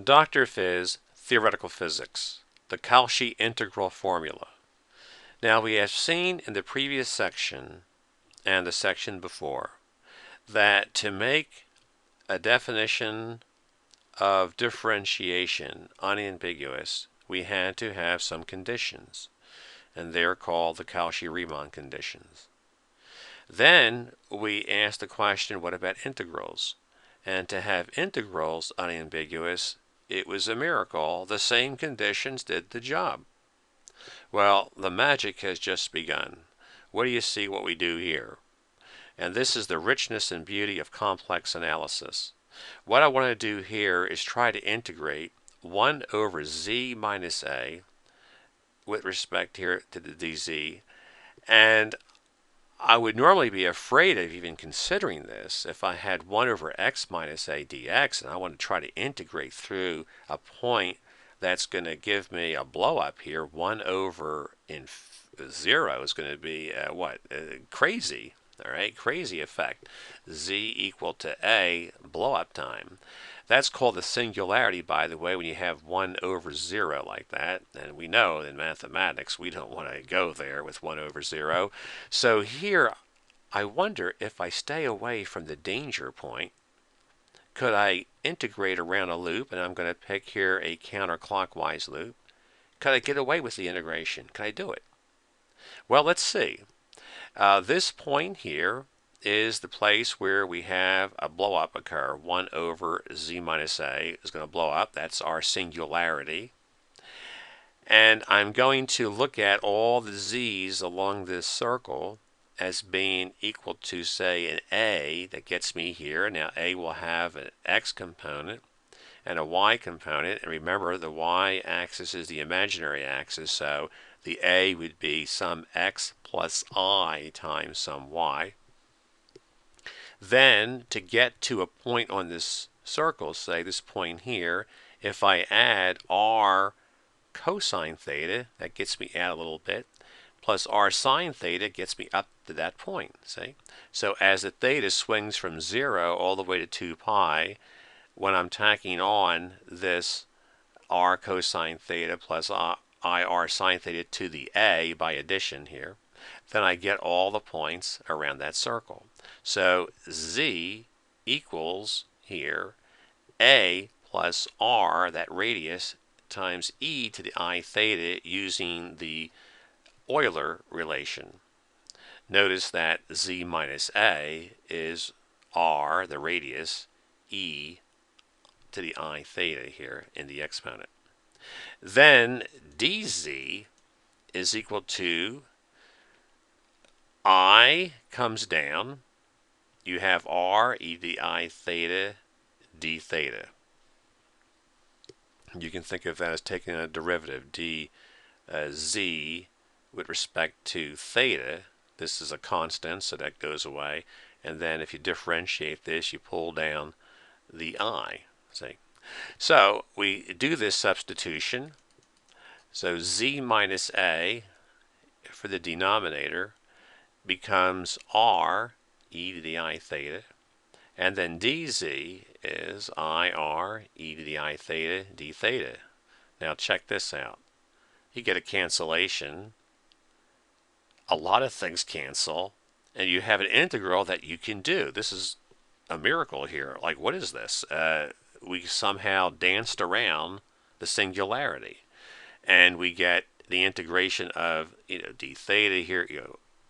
Dr. Phys, Theoretical Physics, the Cauchy integral formula. Now we have seen in the previous section and the section before that to make a definition of differentiation unambiguous, we had to have some conditions, and they're called the Cauchy-Riemann conditions. Then we asked the question, what about integrals? And to have integrals unambiguous, it was a miracle. The same conditions did the job. Well, the magic has just begun. What do you see what we do here? And this is the richness and beauty of complex analysis. What I want to do here is try to integrate 1 over z minus a with respect here to the dz. And I would normally be afraid of even considering this if I had 1 over x minus a dx and I want to try to integrate through a point that's going to give me a blow up here. 1 over 0 is going to be crazy. All right, crazy effect. Z equal to a blow up time. That's called the singularity, by the way, when you have 1 over 0 like that. And we know in mathematics we don't want to go there with 1 over 0. So here, I wonder if I stay away from the danger point, could I integrate around a loop? And I'm going to pick here a counterclockwise loop. Could I get away with the integration? Can I do it? Well, let's see. This point here is the place where we have a blow up occur. 1 over z minus a is going to blow up. That's our singularity. And I'm going to look at all the z's along this circle as being equal to, say, an a that gets me here. Now a will have an x component and a y component. And remember, the y-axis is the imaginary axis, so the a would be some x plus I times some y. Then, to get to a point on this circle, say this point here, if I add r cosine theta, that gets me out a little bit, plus r sine theta gets me up to that point, see? So as the theta swings from 0 all the way to 2 pi, when I'm tacking on this r cosine theta plus ir sine theta to the a by addition here, then I get all the points around that circle. So z equals here a plus r, that radius, times e to the I theta using the Euler relation. Notice that z minus a is r, the radius, e to the I theta here in the exponent. Then dz is equal to I comes down. You have r e to the I theta d theta. You can think of that as taking a derivative, dz with respect to theta. This is a constant, so that goes away. And then if you differentiate this, you pull down the I. See? So we do this substitution. So z minus a for the denominator becomes r e to the I theta. And then dz is ir e to the I theta d theta. Now check this out. You get a cancellation. A lot of things cancel. And you have an integral that you can do. This is a miracle here. Like, what is this? We somehow danced around the singularity. And we get the integration of, d theta here.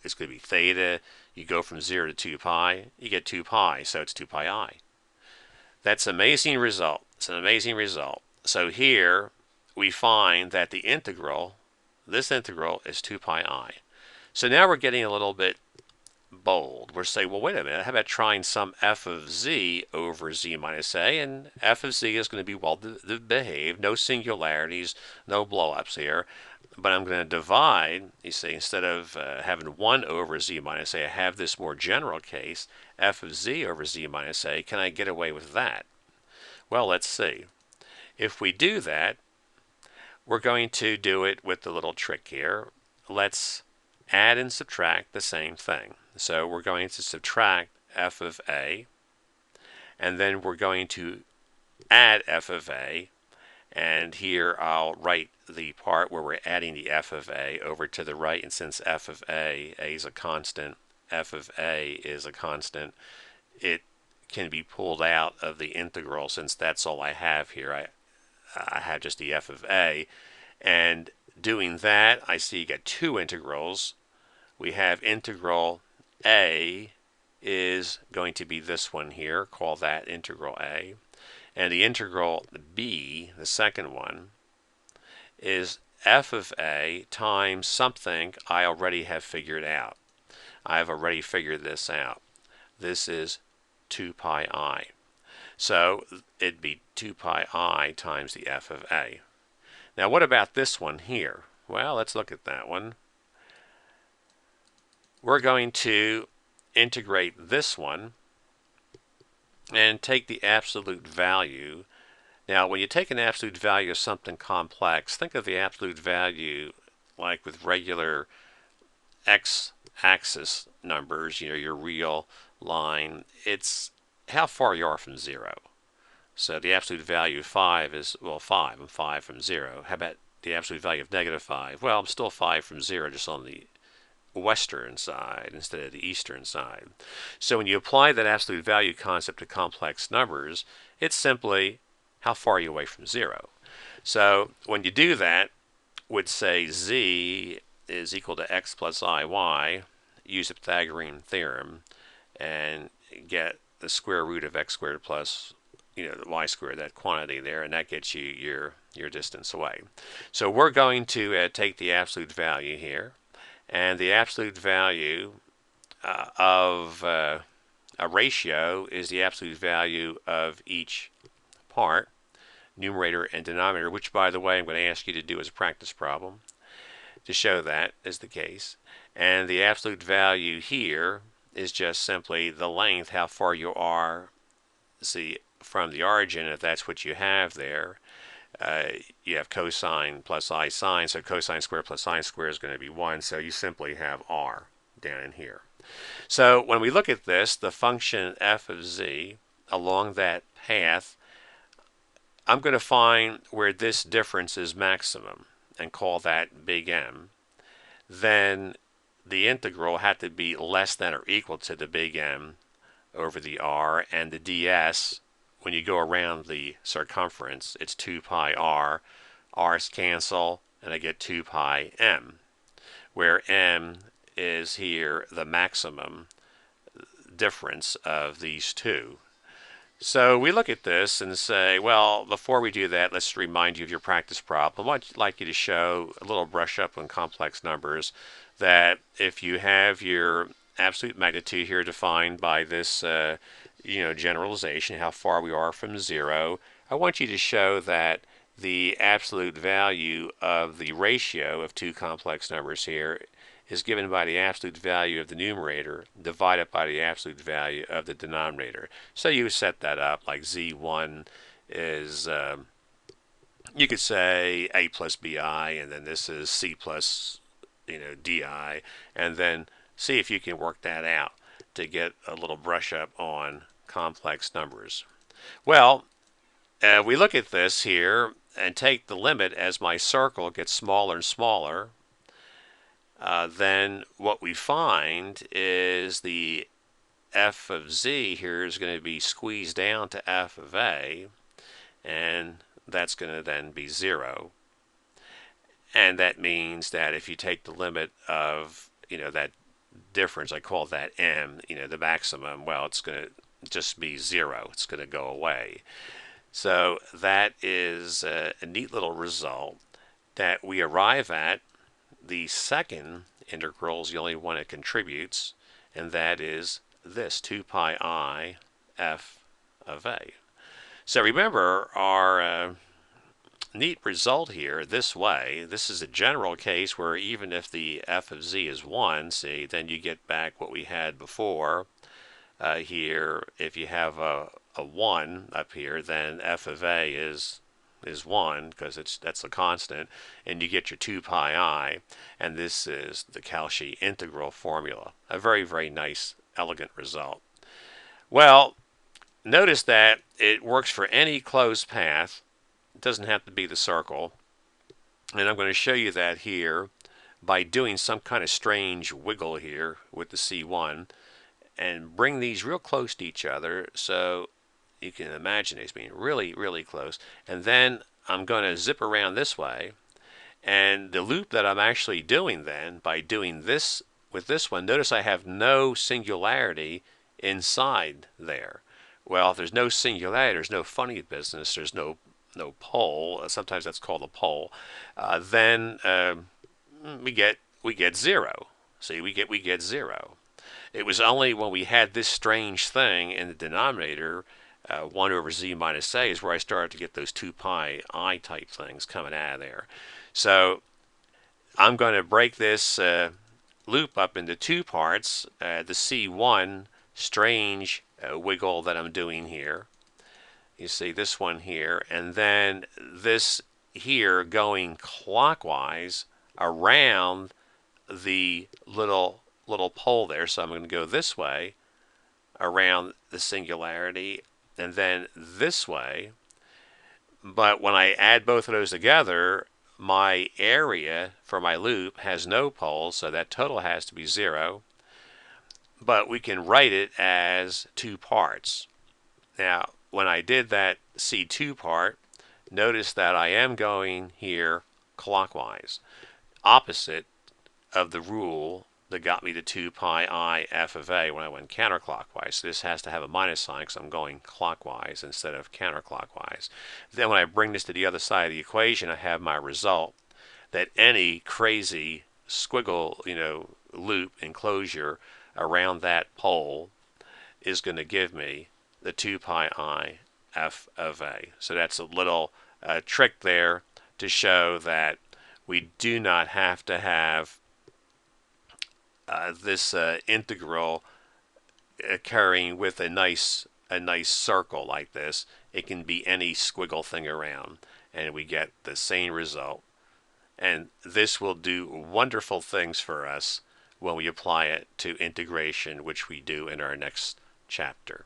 It's going to be theta. You go from 0 to 2 pi. You get 2 pi, so it's 2 pi I. That's an amazing result. It's an amazing result. So here we find that the integral, this integral, is 2 pi I. So now we're getting a little bit bold. We're saying, well, wait a minute, how about trying some f of z over z minus a, and f of z is going to be well behaved, no singularities, no blow-ups here, but I'm going to divide, you see, instead of having 1 over z minus a, I have this more general case, f of z over z minus a. Can I get away with that? Well, let's see. If we do that, we're going to do it with the little trick here. Let's add and subtract the same thing. So we're going to subtract f of a, and then we're going to add f of a, and here I'll write the part where we're adding the f of a over to the right, and since f of a is a constant, f of a is a constant, it can be pulled out of the integral since that's all I have here. I have just the f of a, and doing that, I see you get two integrals. We have integral a is going to be this one here, call that integral a, and the integral b, the second one, is f of a times something I already have figured out. I've already figured this out. This is 2 pi I. So it'd be 2 pi I times the f of a. Now what about this one here? Well, let's look at that one. We're going to integrate this one and take the absolute value. Now when you take an absolute value of something complex, think of the absolute value like with regular x-axis numbers, your real line. It's how far you are from 0. So the absolute value of 5 is, well, 5. I'm 5 from 0. How about the absolute value of negative 5? Well, I'm still 5 from 0, just on the western side instead of the eastern side. So when you apply that absolute value concept to complex numbers, it's simply how far are you away from 0. So when you do that, would say z is equal to x plus iy, use the Pythagorean theorem, and get the square root of x squared plus the y squared, that quantity there, and that gets you your distance away. So we're going to take the absolute value here, and the absolute value of a ratio is the absolute value of each part, numerator and denominator, which, by the way, I'm going to ask you to do as a practice problem to show that is the case. And the absolute value here is just simply the length, how far you are, see, from the origin. If that's what you have there, you have cosine plus I sine, so cosine squared plus sine squared is going to be 1, so you simply have r down in here. So when we look at this, the function f of z along that path, I'm going to find where this difference is maximum and call that big M. Then the integral had to be less than or equal to the big M over the r, and the ds, when you go around the circumference, it's 2 pi r. r's cancel, and I get 2 pi m, where m is here the maximum difference of these two. So we look at this and say, well, before we do that, let's remind you of your practice problem. I'd like you to show a little brush up on complex numbers, that if you have your absolute magnitude here defined by this generalization, how far we are from 0, I want you to show that the absolute value of the ratio of two complex numbers here is given by the absolute value of the numerator divided by the absolute value of the denominator. So you set that up like z1 is, you could say a plus bi, and then this is c plus di, and then see if you can work that out to get a little brush up on complex numbers. Well, we look at this here and take the limit as my circle gets smaller and smaller. Then what we find is the f of z here is going to be squeezed down to f of a, and that's going to then be 0. And that means that if you take the limit of that difference, I call that m, the maximum, well, it's going to just be 0. It's going to go away. So that is a neat little result that we arrive at. The second integral is the only one it contributes, and that is this 2 pi I f of a. So remember our neat result here this way. This is a general case where even if the f of z is 1, see, then you get back what we had before. Here, if you have a 1 up here, then f of a is 1 because that's a constant, and you get your 2 pi I, and this is the Cauchy integral formula. A very, very nice, elegant result. Well, notice that it works for any closed path. It doesn't have to be the circle. And I'm going to show you that here by doing some kind of strange wiggle here with the C1 and bring these real close to each other so you can imagine these being really, really close. And then I'm going to zip around this way. And the loop that I'm actually doing then, by doing this with this one, notice I have no singularity inside there. Well, if there's no singularity, there's no funny business, there's no pole. Sometimes that's called a pole. Then we get zero. See, we get zero. It was only when we had this strange thing in the denominator, 1 over z minus a, is where I started to get those 2 pi I type things coming out of there. So I'm going to break this loop up into 2 parts. The C1 strange wiggle that I'm doing here. You see this one here, and then this here going clockwise around the little pole there. So I'm going to go this way around the singularity and then this way. But when I add both of those together, my area for my loop has no poles, so that total has to be 0. But we can write it as 2 parts. Now, when I did that C2 part, notice that I am going here clockwise, opposite of the rule that got me to 2 pi I f of a when I went counterclockwise. So this has to have a minus sign because I'm going clockwise instead of counterclockwise. Then when I bring this to the other side of the equation, I have my result that any crazy squiggle, loop enclosure around that pole is going to give me the 2 pi I f of a. So that's a little trick there to show that we do not have to have this integral occurring with a nice circle like this. It can be any squiggle thing around, and we get the same result. And this will do wonderful things for us when we apply it to integration, which we do in our next chapter.